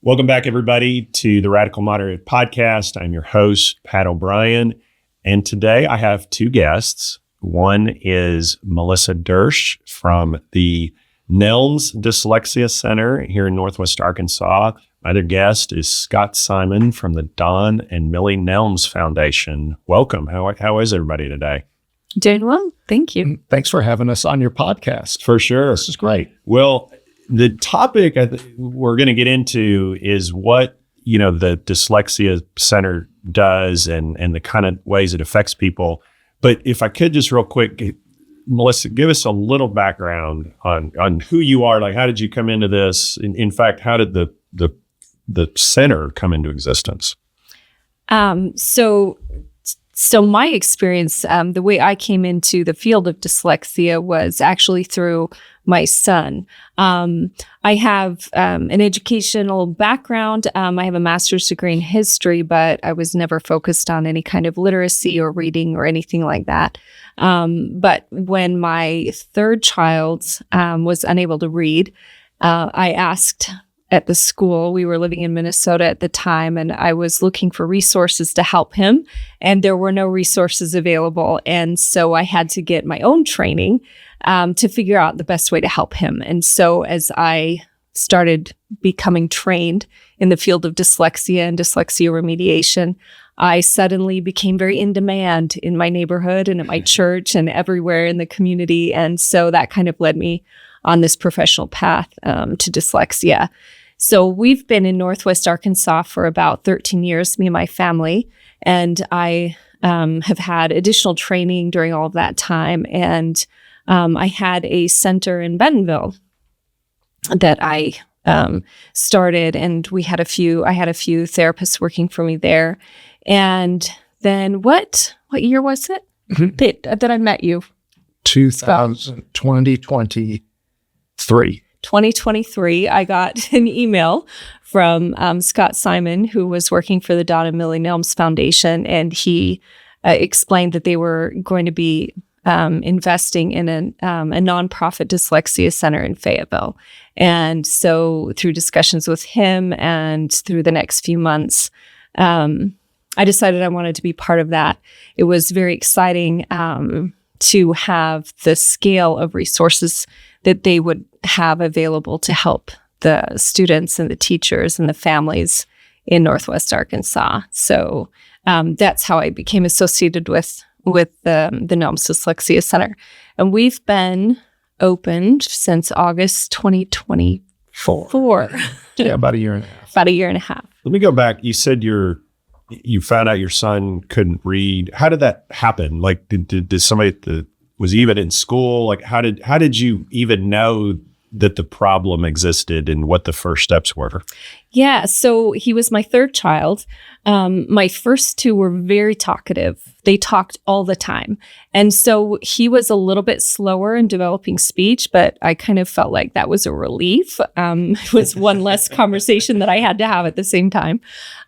Welcome back, everybody, to the Radical Moderate Podcast. I'm your host, Pat O'Brien, and today I have two guests. One is Melissa Duersch from the Nelms Dyslexia Center here in Northwest Arkansas. My other guest is Scott Simon from the Don and Millie Nelms Foundation. Welcome. How is everybody today? Doing well. Thank you. Thanks for having us on your podcast. For sure. This is great. Well, the topic we're going to get into is what, the Dyslexia Center does and the kind of ways it affects people. But if I could just real quick, Melissa, give us a little background on who you are. Like, how did you come into this? In fact, how did the center come into existence? So my experience, the way I came into the field of dyslexia was actually through my son. I have an educational background. I have a master's degree in history, but I was never focused on any kind of literacy or reading or anything like that. But when my third child was unable to read, I asked at the school. We were living in Minnesota at the time, and I was looking for resources to help him, and there were no resources available. And so I had to get my own training to figure out the best way to help him. And so as I started becoming trained in the field of dyslexia and dyslexia remediation, I suddenly became very in demand in my neighborhood and at my church and everywhere in the community. And so that kind of led me on this professional path to dyslexia. So we've been in Northwest Arkansas for about 13 years, me and my family, and I have had additional training during all of that time. And I had a center in Bentonville that I started, and I had a few therapists working for me there. And then what year was it that I met you? 2023. 2023, I got an email from Scott Simon, who was working for the Don and Millie Nelms Foundation, and he explained that they were going to be investing in a nonprofit dyslexia center in Fayetteville. And so through discussions with him and through the next few months, I decided I wanted to be part of that. It was very exciting to have the scale of resources that they would have available to help the students and the teachers and the families in Northwest Arkansas. So that's how I became associated with the Nelms Dyslexia Center. And we've been opened since August 2024. Yeah, about a year and a half. About a year and a half. Let me go back. You said you found out your son couldn't read. How did that happen? Like, did somebody was he even in school? Like, how did you even know that the problem existed and what the first steps were? Yeah, so he was my third child. My first two were very talkative. They talked all the time. And so he was a little bit slower in developing speech, but I kind of felt like that was a relief. It was one less conversation that I had to have at the same time.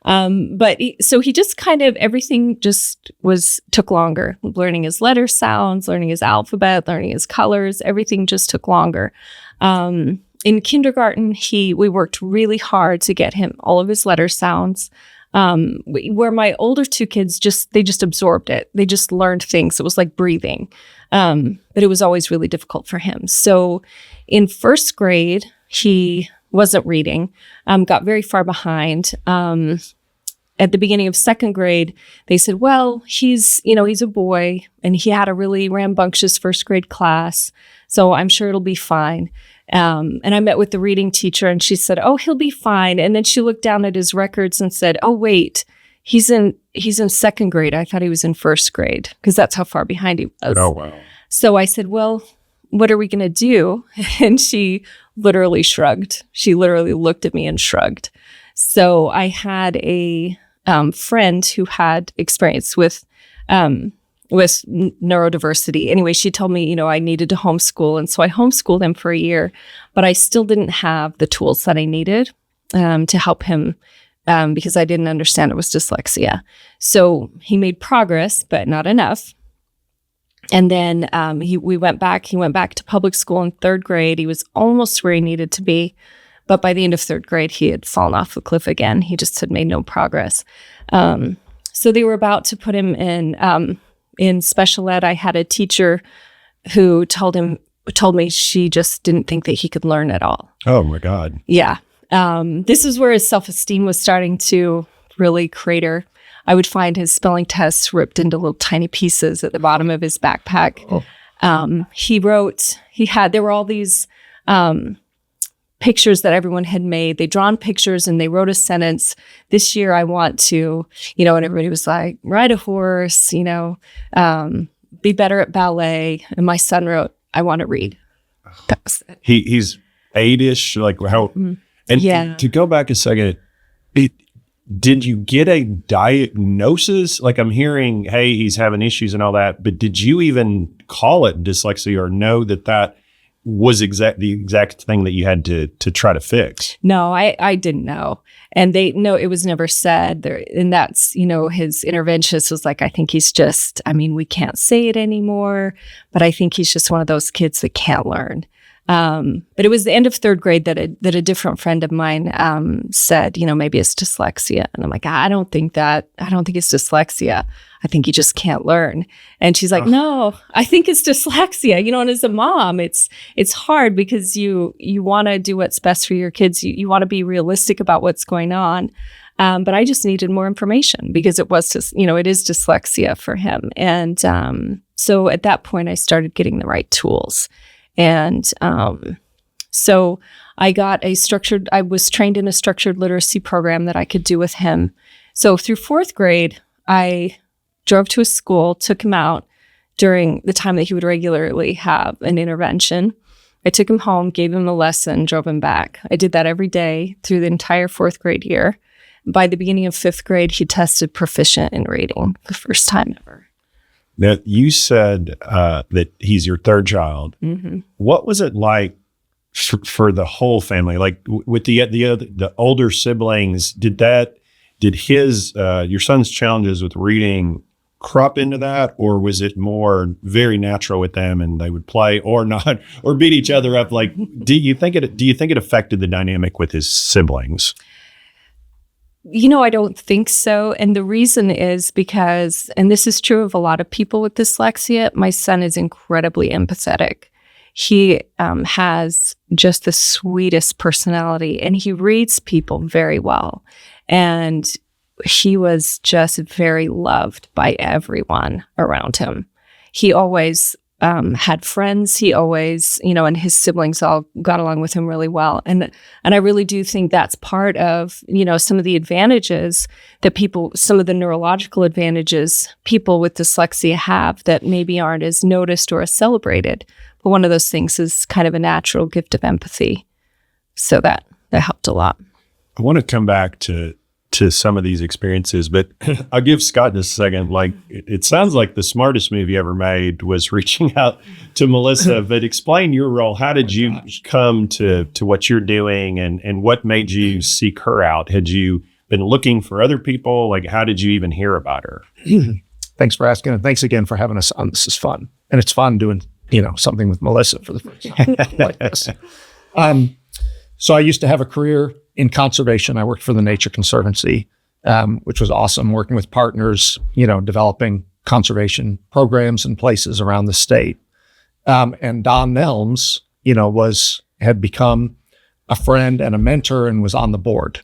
So he just kind of, everything just took longer. Learning his letter sounds, learning his alphabet, learning his colors, everything just took longer. In kindergarten, we worked really hard to get him all of his letter sounds. Where my older two kids they just absorbed it. They just learned things. It was like breathing. But it was always really difficult for him. So in first grade, he wasn't reading, got very far behind. At the beginning of second grade, they said, well, he's a boy and he had a really rambunctious first grade class. So I'm sure it'll be fine. And I met with the reading teacher and she said, oh, he'll be fine. And then she looked down at his records and said, oh, wait, he's in second grade. I thought he was in first grade because that's how far behind he was. Oh, wow. So I said, well, what are we going to do? And she literally shrugged. She literally looked at me and shrugged. So I had a friend who had experience with neurodiversity. Anyway, she told me, I needed to homeschool. And so I homeschooled him for a year, but I still didn't have the tools that I needed to help him because I didn't understand it was dyslexia. So he made progress, but not enough. And then he went back to public school in third grade. He was almost where he needed to be, But by the end of third grade, he had fallen off the cliff again. He just had made no progress. So they were about to put him in special ed. I had a teacher who told me she just didn't think that he could learn at all. Oh my God. Yeah. This is where his self-esteem was starting to really crater. I would find his spelling tests ripped into little tiny pieces at the bottom of his backpack. There were all these pictures that everyone had made. They'd drawn pictures and they wrote a sentence. This year I want to, and everybody was like, ride a horse, be better at ballet. And my son wrote, I want to read. That was it. He's 8-ish, like how, and to go back a second, did you get a diagnosis? Like I'm hearing, hey, he's having issues and all that, but did you even call it dyslexia or know that was the exact thing that you had to try to fix? No, I didn't know. And it was never said there. And that's, his interventionist was like, I think he's just, we can't say it anymore, but I think he's just one of those kids that can't learn. But it was the end of third grade that a different friend of mine said, maybe it's dyslexia. And I'm like, I don't think it's dyslexia. I think you just can't learn. And she's like, no, I think it's dyslexia. And as a mom, it's hard because you want to do what's best for your kids. You want to be realistic about what's going on. But I just needed more information because it was just, it is dyslexia for him. And so at that point, I started getting the right tools. And so I was trained in a structured literacy program that I could do with him. So through fourth grade, I drove to his school, took him out during the time that he would regularly have an intervention. I took him home, gave him a lesson, drove him back. I did that every day through the entire fourth grade year. By the beginning of fifth grade, he tested proficient in reading the first time ever. Now, you said that he's your third child. Mm-hmm. What was it like for the whole family? Like with the older siblings, did your son's challenges with reading crop into that, or was it more very natural with them and they would play or not or beat each other up? Like, do you think it affected the dynamic with his siblings? I don't think so. And the reason is because, and this is true of a lot of people with dyslexia, my son is incredibly empathetic. He has just the sweetest personality and he reads people very well. And he was just very loved by everyone around him. He always had friends. He always, and his siblings all got along with him really well. And I really do think that's part of, some of the advantages that some of the neurological advantages people with dyslexia have that maybe aren't as noticed or as celebrated. But one of those things is kind of a natural gift of empathy. So that helped a lot. I want to come back to some of these experiences, but I'll give Scott just a second. Like, it sounds like the smartest move you ever made was reaching out to Melissa, but explain your role. How did you come to what you're doing and what made you seek her out? Had you been looking for other people? Like, how did you even hear about her? Thanks for asking. And thanks again for having us on. This is fun. And it's fun doing, something with Melissa for the first time like this. So I used to have a career in conservation. I worked for the Nature Conservancy, which was awesome, working with partners, developing conservation programs in places around the state. And Don Nelms, had become a friend and a mentor and was on the board.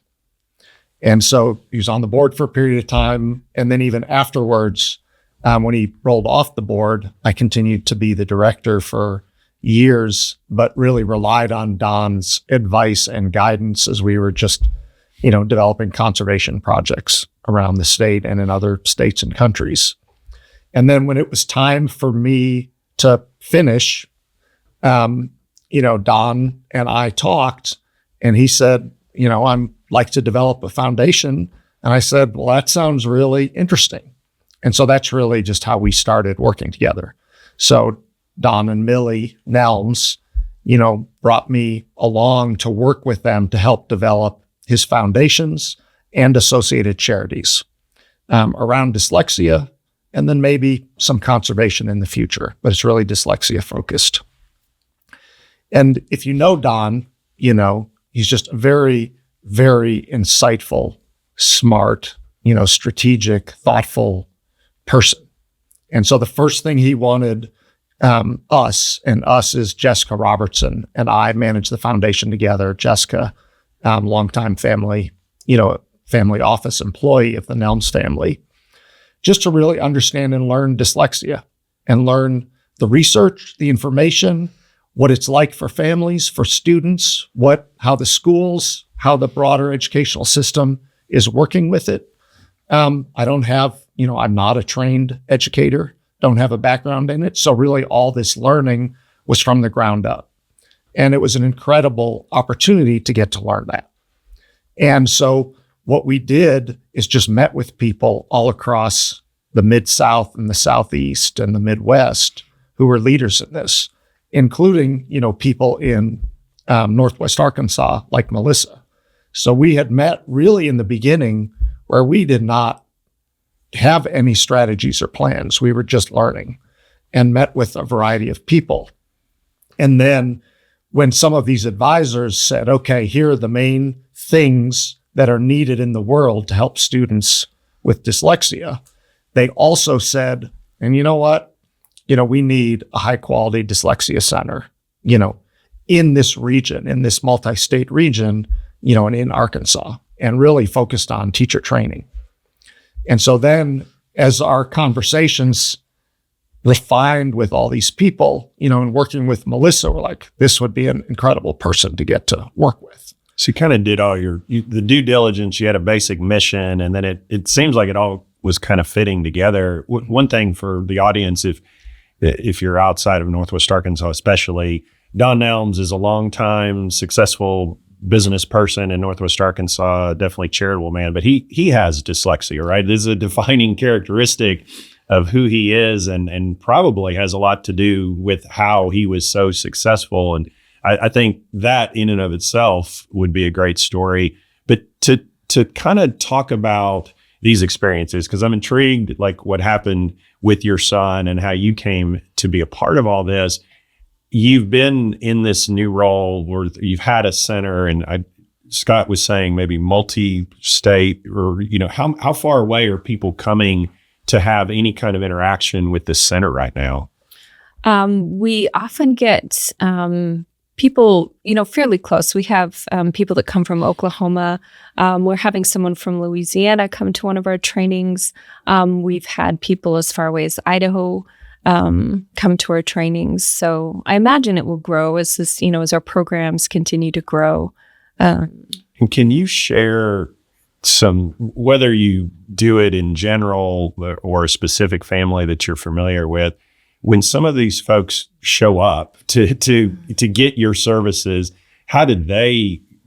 And so he was on the board for a period of time. And then even afterwards, when he rolled off the board, I continued to be the director for years, but really relied on Don's advice and guidance as we were just, developing conservation projects around the state and in other states and countries. And then when it was time for me to finish, Don and I talked and he said, I'd like to develop a foundation. And I said, well, that sounds really interesting. And so that's really just how we started working together. So Don and Millie, Nelms, brought me along to work with them to help develop his foundations and associated charities around dyslexia, and then maybe some conservation in the future, but it's really dyslexia focused. And if you know Don, He's just a very, very insightful, smart, strategic, thoughtful person. And so the first thing he wanted us is Jessica Robertson and I manage the foundation together. Jessica, longtime family office employee of the Nelms family, just to really understand and learn dyslexia and learn the research, the information, what it's like for families, for students, how the schools, how the broader educational system is working with it. I don't have, I'm not a trained educator, don't have a background in it. So really all this learning was from the ground up. And it was an incredible opportunity to get to learn that. And so what we did is just met with people all across the Mid-South and the Southeast and the Midwest who were leaders in this, including, people in Northwest Arkansas, like Melissa. So we had met really in the beginning where we did not have any strategies or plans. We were just learning and met with a variety of people. And then when some of these advisors said, okay, here are the main things that are needed in the world to help students with dyslexia, they also said, and you know what? We need a high quality dyslexia center, in this region, in this multi-state region, and in Arkansas, and really focused on teacher training. And so then as our conversations refined with all these people, and working with Melissa, we're like, this would be an incredible person to get to work with. So you kind of did all the due diligence, you had a basic mission, and then it seems like it all was kind of fitting together. One thing for the audience, if you're outside of Northwest Arkansas especially, Don Nelms is a longtime successful business person in Northwest Arkansas, definitely charitable man, but he has dyslexia, right? This is a defining characteristic of who he is and probably has a lot to do with how he was so successful. And I think that in and of itself would be a great story. But to kind of talk about these experiences, because I'm intrigued, like what happened with your son and how you came to be a part of all this. You've been in this new role where you've had a center, and Scott was saying maybe multi-state, or how far away are people coming to have any kind of interaction with this center right now? We often get people, fairly close. We have people that come from Oklahoma. We're having someone from Louisiana come to one of our trainings. We've had people as far away as Idaho come to our trainings. So I imagine it will grow as this, as our programs continue to grow. And can you share whether you do it in general or a specific family that you're familiar with, when some of these folks show up to get your services,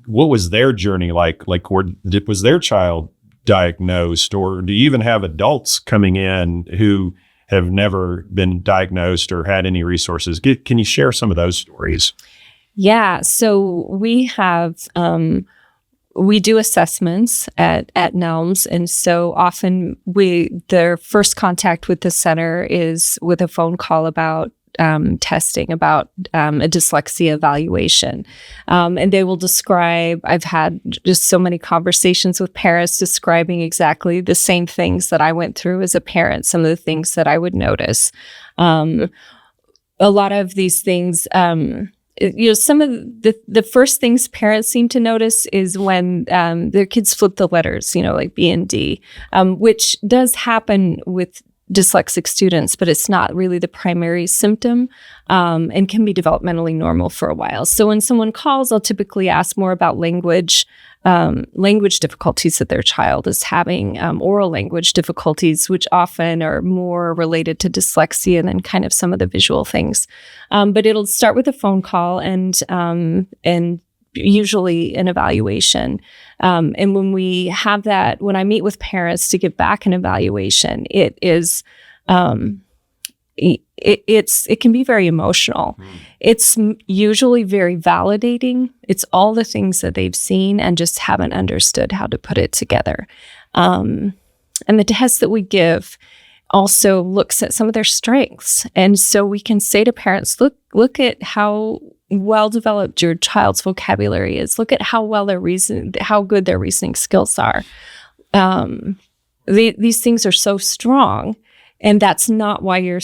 what was their journey like? Like, was their child diagnosed, or do you even have adults coming in who have never been diagnosed or had any resources? Can you share some of those stories? Yeah. So we have, we do assessments at Nelms. And so often their first contact with the center is with a phone call about testing, about a dyslexia evaluation. And they will describe, I've had just so many conversations with parents describing exactly the same things that I went through as a parent, some of the things that I would notice. A lot of these things, some of the first things parents seem to notice is when their kids flip the letters, like B and D, which does happen with dyslexic students, but it's not really the primary symptom, and can be developmentally normal for a while. So when someone calls, I'll typically ask more about language difficulties that their child is having, oral language difficulties, which often are more related to dyslexia than kind of some of the visual things. But it'll start with a phone call and usually an evaluation. And when we have that, when I meet with parents to give back an evaluation, it is, it can be very emotional. It's usually very validating. It's all the things that they've seen and just haven't understood how to put it together. And the test that we give also looks at some of their strengths. And so we can say to parents, look at how, well developed your child's vocabulary is. Look at how well how good their reasoning skills are. These things are so strong, and that's not why your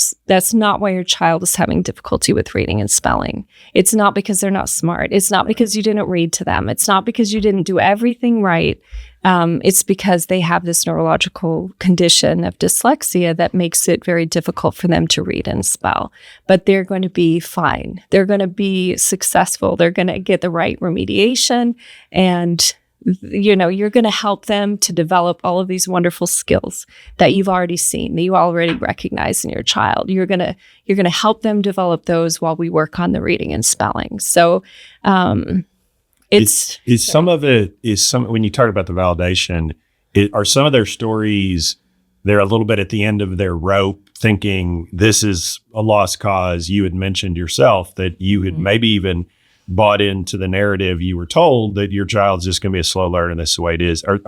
child is having difficulty with reading and spelling. It's not because they're not smart. It's not because you didn't read to them. It's not because you didn't do everything right. It's because they have this neurological condition of dyslexia that makes it very difficult for them to read and spell. But they're going to be fine. They're going to be successful. They're going to get the right remediation, and you're going to help them to develop all of these wonderful skills that you've already seen, that you already recognize in your child. You're going to help them develop those while we work on the reading and spelling. So, when you talk about the validation, are some of their stories, they're a little bit at the end of their rope thinking this is a lost cause? You had mentioned yourself that you had maybe even bought into the narrative you were told that your child's just going to be a slow learner and this is the way it is. Are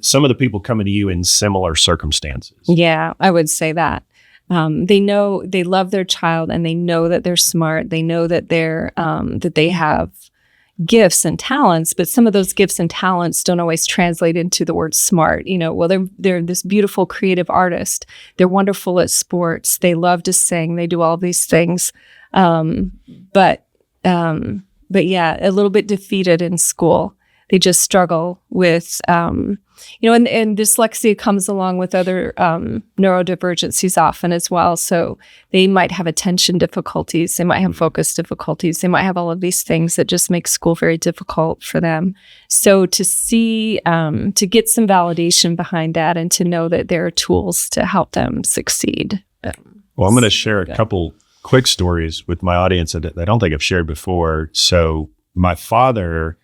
some of the people coming to you in similar circumstances? Yeah, I would say that. They love their child, and they know that they're smart. They know that that they have gifts and talents, but some of those gifts and talents don't always translate into the word smart. They're this beautiful creative artist. They're wonderful at sports. They love to sing. They do all these things. But yeah, a little bit defeated in school. They just struggle with, and dyslexia comes along with other neurodivergencies often as well. So they might have attention difficulties. They might have focus difficulties. They might have all of these things that just make school very difficult for them. So to get some validation behind that and to know that there are tools to help them succeed. Well, I'm going to share a couple quick stories with my audience that I don't think I've shared before. So my father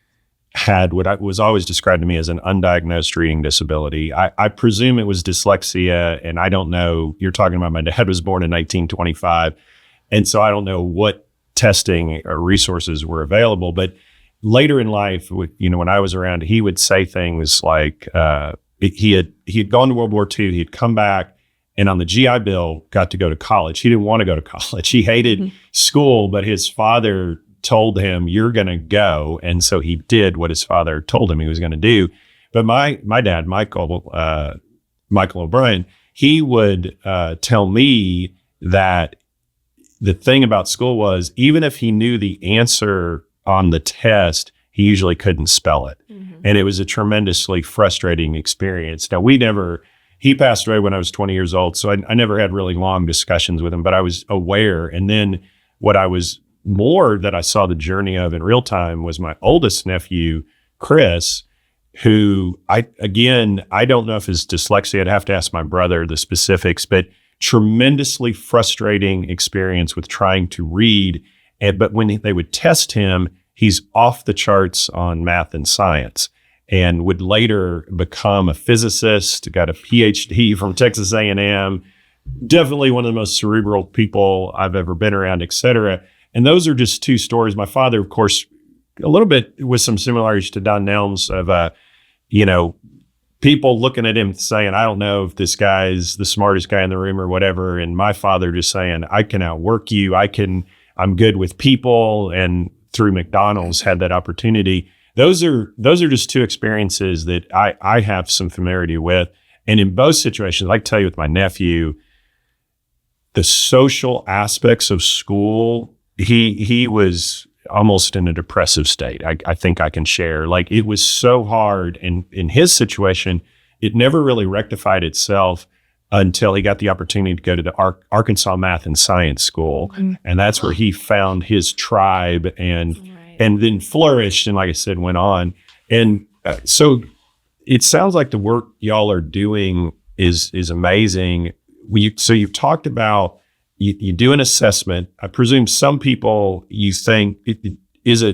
had what was always described to me as an undiagnosed reading disability. I presume it was dyslexia, and I don't know. You're talking about my dad was born in 1925, and so I don't know what testing or resources were available. But later in life, when I was around, he would say things like he had gone to World War II, he had come back, and on the GI Bill, got to go to college. He didn't want to go to college. He hated school, but his father told him, you're going to go. And so he did what his father told him he was going to do. But my dad, Michael O'Brien, he would tell me that the thing about school was, even if he knew the answer on the test, he usually couldn't spell it. Mm-hmm. And it was a tremendously frustrating experience. Now, he passed away when I was 20 years old, so I never had really long discussions with him, but I was aware. And then what I was more that I saw the journey of in real time was my oldest nephew, Chris, who I don't know if his dyslexia, I'd have to ask my brother the specifics, but tremendously frustrating experience with trying to read. But when they would test him, he's off the charts on math and science, and would later become a physicist, got a PhD from Texas A&M, definitely one of the most cerebral people I've ever been around, et cetera. And those are just two stories. My father, of course, a little bit with some similarities to Don Nelms of, people looking at him saying, I don't know if this guy's the smartest guy in the room or whatever. And my father just saying, I can outwork you. I'm good with people. And through McDonald's had that opportunity. Those are just two experiences that I have some familiarity with. And in both situations, I can tell you with my nephew, the social aspects of school, he was almost in a depressive state. I think I can share. Like, it was so hard. And in his situation, it never really rectified itself until he got the opportunity to go to the Arkansas Math and Science School. Mm-hmm. And that's where he found his tribe and then flourished, and like I said, went on. And so it sounds like the work y'all are doing is amazing. So you've talked about, you do an assessment. I presume some people, you think,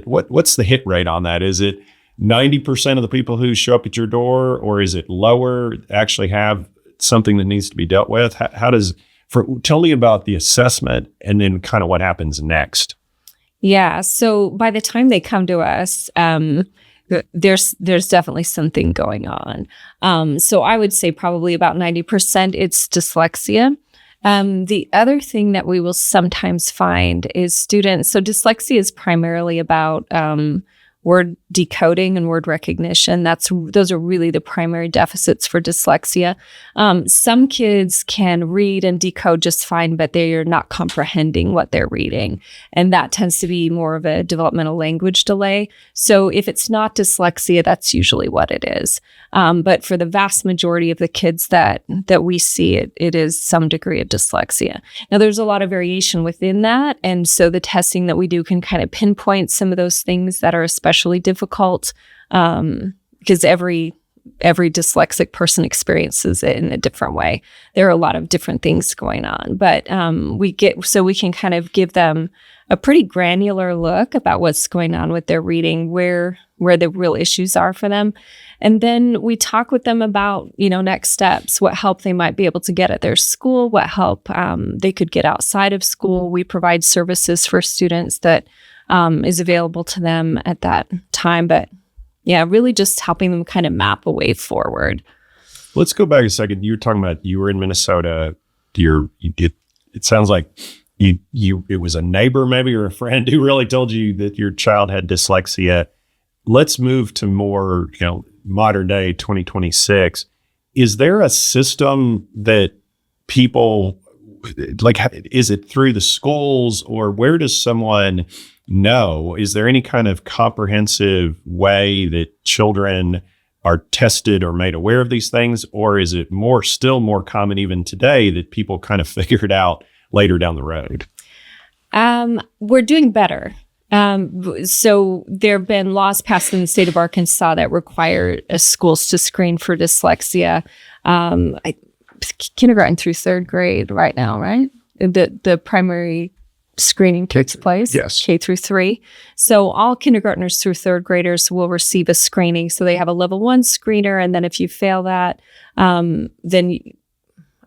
what's the hit rate on that? Is it 90% of the people who show up at your door, or is it lower, actually have something that needs to be dealt with? Tell me about the assessment and then kind of what happens next. Yeah. So by the time they come to us, there's definitely something going on. So I would say probably about 90% it's dyslexia. The other thing that we will sometimes find is students. So dyslexia is primarily about word decoding and word recognition. Those are really the primary deficits for dyslexia. Some kids can read and decode just fine, but they are not comprehending what they're reading. And that tends to be more of a developmental language delay. So if it's not dyslexia, that's usually what it is. But for the vast majority of the kids that we see, it is some degree of dyslexia. Now, there's a lot of variation within that. And so the testing that we do can kind of pinpoint some of those things that are especially difficult, because every dyslexic person experiences it in a different way. There are a lot of different things going on, but we can kind of give them a pretty granular look about what's going on with their reading, where the real issues are for them. And then we talk with them about, next steps, what help they might be able to get at their school, what help they could get outside of school. We provide services for students that is available to them at that time. But yeah, really just helping them kind of map a way forward. Let's go back a second. You were talking about you were in Minnesota. It sounds like it was a neighbor maybe or a friend who really told you that your child had dyslexia. Let's move to more, modern day 2026. Is there a system that people is it through the schools, or where does someone know? Is there any kind of comprehensive way that children are tested or made aware of these things? Or is it still more common even today that people kind of figure it out later down the road? We're doing better. So there have been laws passed in the state of Arkansas that require schools to screen for dyslexia. Kindergarten through third grade right now, right? The primary screening takes place. Yes. K through 3. So all kindergartners through third graders will receive a screening. So they have a level 1 screener. And then if you fail that, then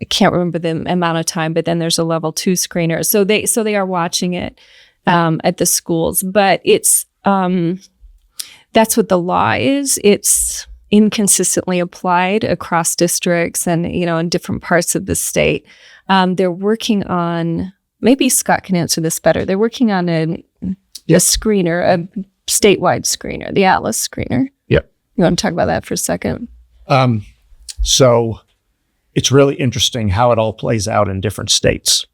I can't remember the amount of time, but then there's a level 2 screener. So they are watching it at the schools, but it's that's what the law is. It's inconsistently applied across districts and in different parts of the state. They're working on, maybe Scott can answer this better. They're working on a screener, a statewide screener, the Atlas screener. Yep. You want to talk about that for a second? So it's really interesting how it all plays out in different states.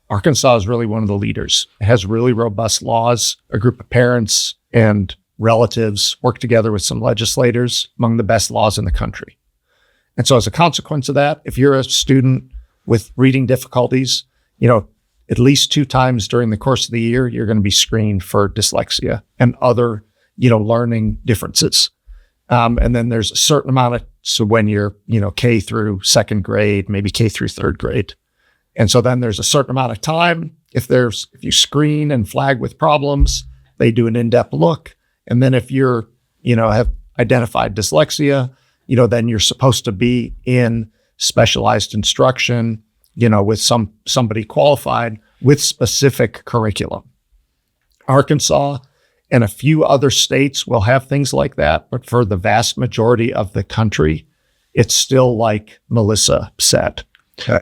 Arkansas is really one of the leaders. It has really robust laws. A group of parents and relatives work together with some legislators, among the best laws in the country. And so as a consequence of that, if you're a student with reading difficulties, at least 2 times during the course of the year, you're going to be screened for dyslexia and other, learning differences. And then there's a certain amount so when you're, K through second grade, maybe K through third grade. And so then there's a certain amount of time. If you screen and flag with problems, they do an in-depth look. And then if you're, have identified dyslexia, then you're supposed to be in specialized instruction, with somebody qualified with specific curriculum. Arkansas and a few other states will have things like that, but for the vast majority of the country, it's still like Melissa said.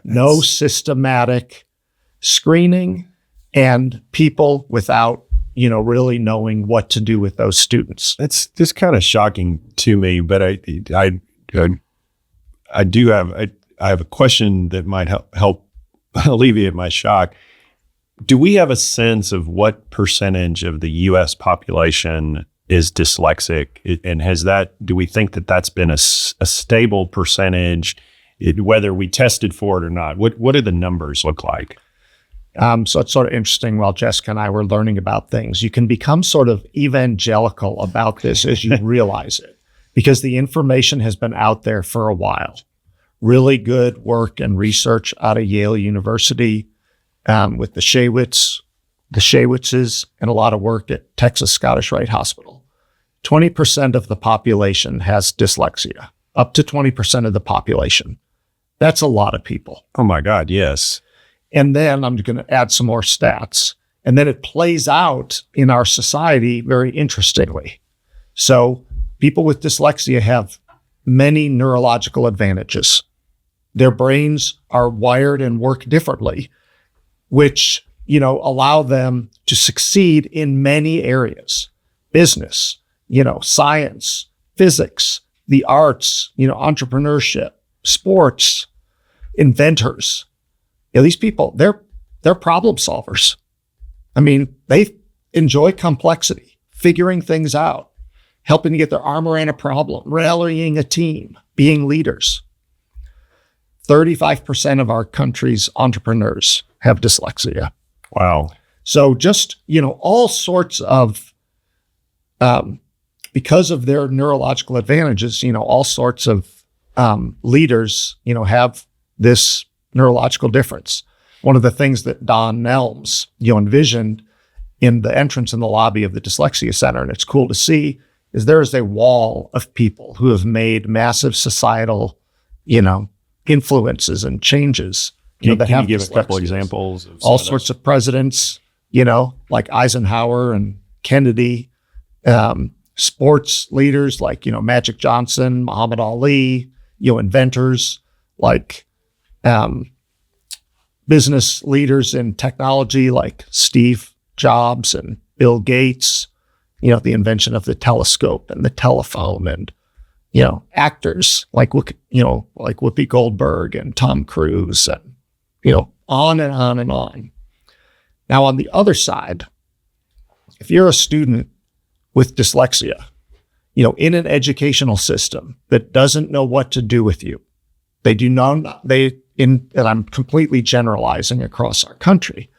No systematic screening and people without, really knowing what to do with those students. It's just kind of shocking to me, but I have a question that might help alleviate my shock. Do we have a sense of what percentage of the U.S. population is dyslexic? And do we think that that's been a stable percentage, whether we tested for it or not? What do the numbers look like? So it's sort of interesting. While Jessica and I were learning about things, you can become sort of evangelical about this as you realize it, because the information has been out there for a while. Really good work and research out of Yale University with the Shawitzes, and a lot of work at Texas Scottish Rite Hospital. 20% of the population has dyslexia, up to 20% of the population. That's a lot of people. Oh my God, yes. And then I'm going to add some more stats. And then it plays out in our society very interestingly. So people with dyslexia have many neurological advantages. Their brains are wired and work differently, which, allow them to succeed in many areas: business, science, physics, the arts, entrepreneurship, sports, inventors. These people, they're problem solvers. I mean, they enjoy complexity, figuring things out, helping to get their arm around a problem, rallying a team, being leaders. 35% of our country's entrepreneurs have dyslexia. Wow. So just, all sorts of, because of their neurological advantages, all sorts of leaders, have this neurological difference. One of the things that Don Nelms, envisioned in the entrance in the lobby of the Dyslexia Center, and it's cool to see, is there is a wall of people who have made massive societal, influences and changes. Can you give a couple examples? Of all sorts of presidents, like Eisenhower and Kennedy, sports leaders like, Magic Johnson, Muhammad Ali, inventors like business leaders in technology like Steve Jobs and Bill Gates, the invention of the telescope and the telephone, and, actors like Whoopi Goldberg and Tom Cruise, and, on and on and on. Now, on the other side, if you're a student with dyslexia, in an educational system that doesn't know what to do with you, and I'm completely generalizing across our country,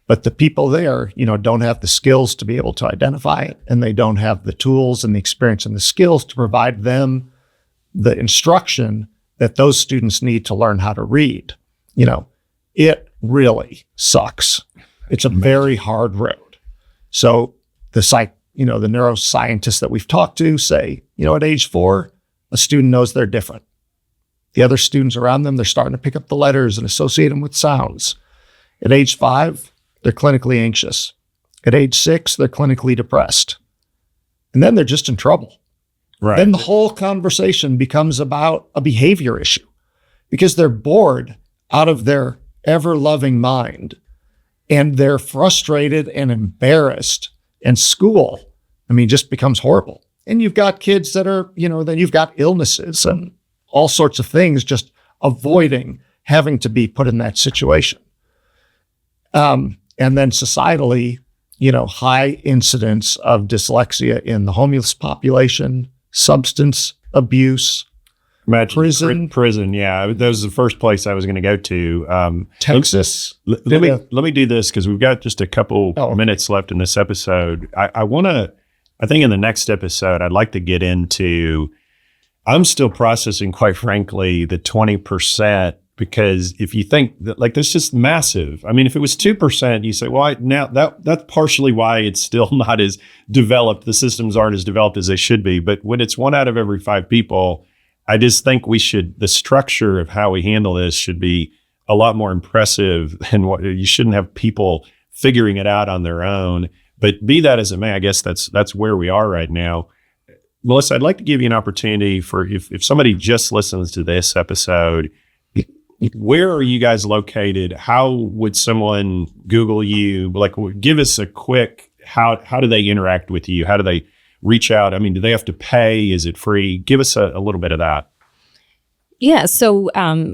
but the people there, don't have the skills to be able to identify it, and they don't have the tools and the experience and the skills to provide them the instruction that those students need to learn how to read. It really sucks. It's a very hard road. So the neuroscientists that we've talked to say, at age 4, a student knows they're different. The other students around them, they're starting to pick up the letters and associate them with sounds. At age 5, they're clinically anxious. At age 6, they're clinically depressed. And then they're just in trouble. Right. Then the whole conversation becomes about a behavior issue because they're bored out of their ever-loving mind, and they're frustrated and embarrassed, and school, just becomes horrible. And you've got kids that are, then you've got illnesses and all sorts of things, just avoiding having to be put in that situation. And then societally, high incidence of dyslexia in the homeless population, substance abuse, prison. Yeah, that was the first place I was going to go to. Texas. Let me do this because we've got just a couple minutes left in this episode. I think in the next episode, I'd like to get into, I'm still processing, quite frankly, the 20%, because if you think that, that's just massive. If it was 2%, you say, well, now that's partially why it's still not as developed. The systems aren't as developed as they should be. But when it's 1 out of every 5 people, I just think the structure of how we handle this should be a lot more impressive than what you shouldn't have people figuring it out on their own. But be that as it may, I guess that's where we are right now. Melissa, I'd like to give you an opportunity for if somebody just listens to this episode, where are you guys located? How would someone Google you? Give us a quick, how do they interact with you? How do they reach out? Do they have to pay? Is it free? Give us a little bit of that. Yeah, so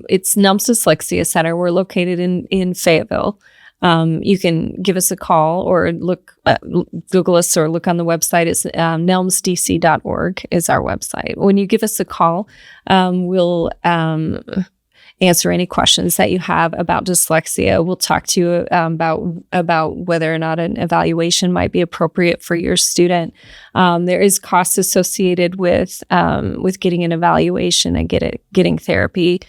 it's Nelms Dyslexia Center. We're located in Fayetteville. You can give us a call or Google us or look on the website. It's nelmsdc.org is our website. When you give us a call, we'll answer any questions that you have about dyslexia. We'll talk to you about whether or not an evaluation might be appropriate for your student. There is costs associated with getting an evaluation and getting therapy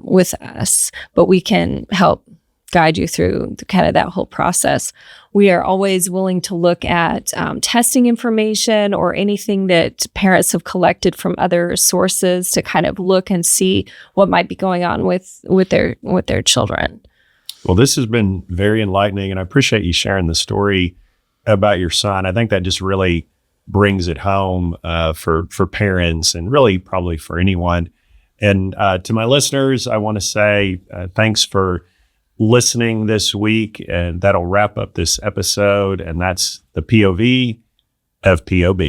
with us, but we can help guide you through kind of that whole process. We are always willing to look at testing information or anything that parents have collected from other sources to kind of look and see what might be going on with their children. Well, this has been very enlightening, and I appreciate you sharing the story about your son. I think that just really brings it home for parents and really probably for anyone. And to my listeners, I want to say thanks for listening this week. And that'll wrap up this episode. And that's the POV of POB.